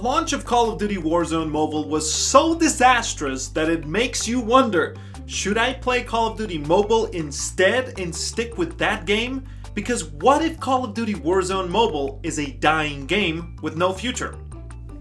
launch of Call of Duty Warzone Mobile was so disastrous that it makes you wonder, should I play Call of Duty Mobile instead and stick with that game? Because what if Call of Duty Warzone Mobile is a dying game with no future?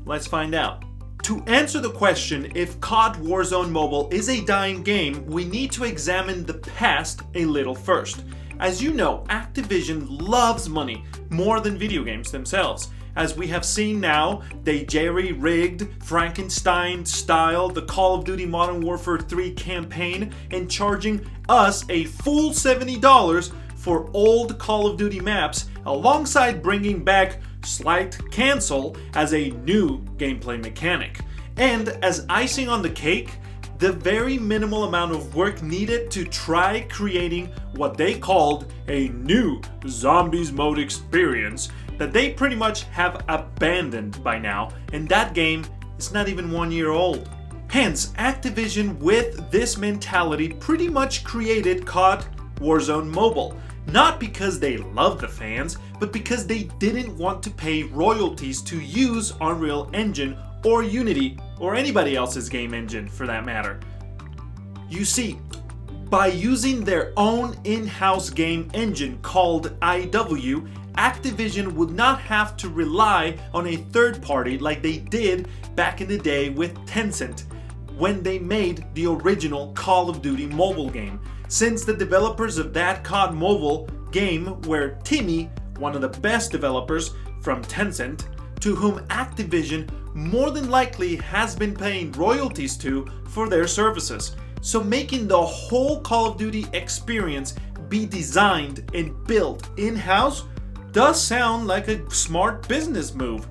Let's find out. To answer the question if COD Warzone Mobile is a dying game, we need to examine the past a little first. As you know, Activision loves money more than video games themselves. As we have seen now, they jerry-rigged, Frankenstein-style the Call of Duty Modern Warfare 3 campaign and charging us a full $70 for old Call of Duty maps, alongside bringing back Slight Cancel as a new gameplay mechanic. And as icing on the cake, the very minimal amount of work needed to try creating what they called a new Zombies mode experience that they pretty much have abandoned by now, and that game is not even 1 year old. Hence, Activision with this mentality pretty much created COD Warzone Mobile. Not because they love the fans, but because they didn't want to pay royalties to use Unreal Engine or Unity or anybody else's game engine for that matter. You see, by using their own in-house game engine called IW, Activision would not have to rely on a third party like they did back in the day with Tencent when they made the original Call of Duty mobile game. Since the developers of that COD Mobile game were Timmy, one of the best developers from Tencent, to whom Activision more than likely has been paying royalties to for their services. So making the whole Call of Duty experience be designed and built in-house does sound like a smart business move,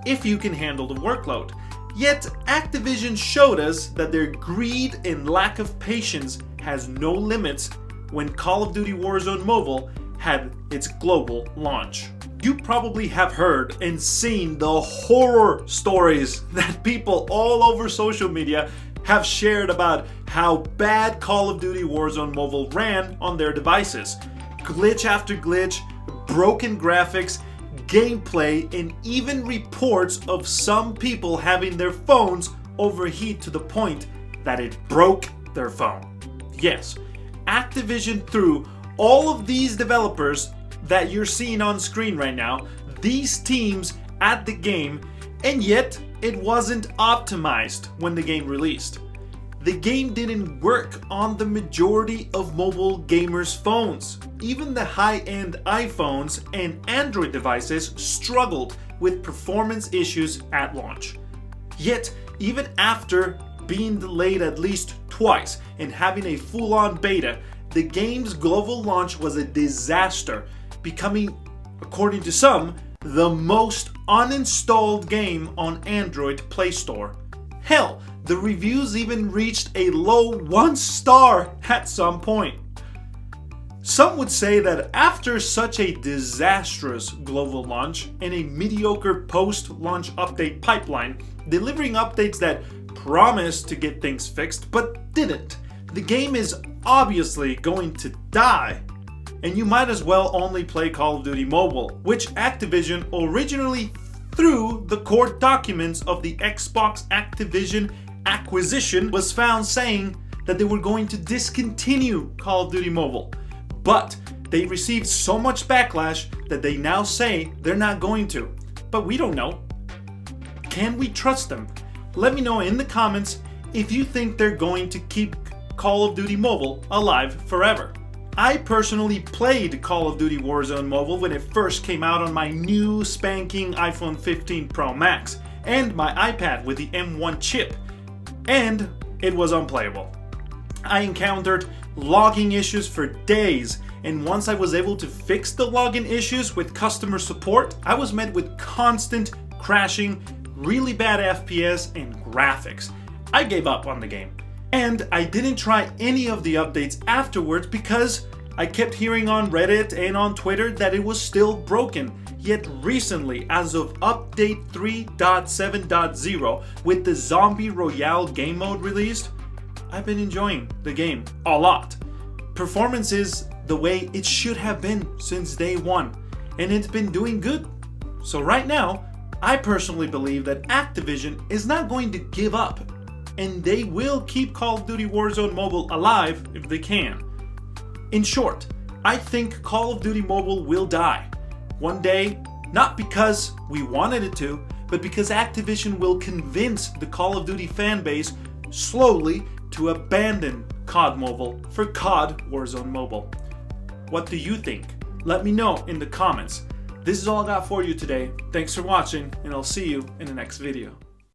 if you can handle the workload. Yet Activision showed us that their greed and lack of patience has no limits when Call of Duty Warzone Mobile had its global launch. You probably have heard and seen the horror stories that people all over social media have shared about how bad Call of Duty Warzone Mobile ran on their devices. Glitch after glitch, broken graphics, gameplay, and even reports of some people having their phones overheat to the point that it broke their phone. Yes, Activision threw all of these developers that you're seeing on screen right now, these teams at the game, and yet it wasn't optimized when the game released. The game didn't work on the majority of mobile gamers' phones. Even the high-end iPhones and Android devices struggled with performance issues at launch. Yet, even after being delayed at least twice and having a full-on beta, the game's global launch was a disaster, becoming, according to some, the most uninstalled game on Android Play Store. Hell, the reviews even reached a low 1 star at some point. Some would say that after such a disastrous global launch and a mediocre post-launch update pipeline, delivering updates that promised to get things fixed but didn't, the game is obviously going to die. And you might as well only play Call of Duty Mobile, which Activision originally, through the court documents of the Xbox Activision acquisition, was found saying that they were going to discontinue Call of Duty Mobile. But they received so much backlash that they now say they're not going to. But we don't know. Can we trust them? Let me know in the comments if you think they're going to keep Call of Duty Mobile alive forever. I personally played Call of Duty Warzone Mobile when it first came out on my new spanking iPhone 15 Pro Max and my iPad with the M1 chip, and it was unplayable. I encountered logging issues for days, and once I was able to fix the login issues with customer support, I was met with constant crashing, really bad FPS, and graphics. I gave up on the game. And I didn't try any of the updates afterwards because I kept hearing on Reddit and on Twitter that it was still broken. Yet recently, as of update 3.7.0, with the Zombie Royale game mode released, I've been enjoying the game a lot. Performance is the way it should have been since day one, and it's been doing good. So right now, I personally believe that Activision is not going to give up, and they will keep Call of Duty Warzone Mobile alive if they can. In short, I think Call of Duty Mobile will die one day, not because we wanted it to, but because Activision will convince the Call of Duty fanbase slowly to abandon Cod Mobile for Cod Warzone Mobile. What do you think? Let me know in the comments. This is all I got for you today. Thanks for watching, and I'll see you in the next video.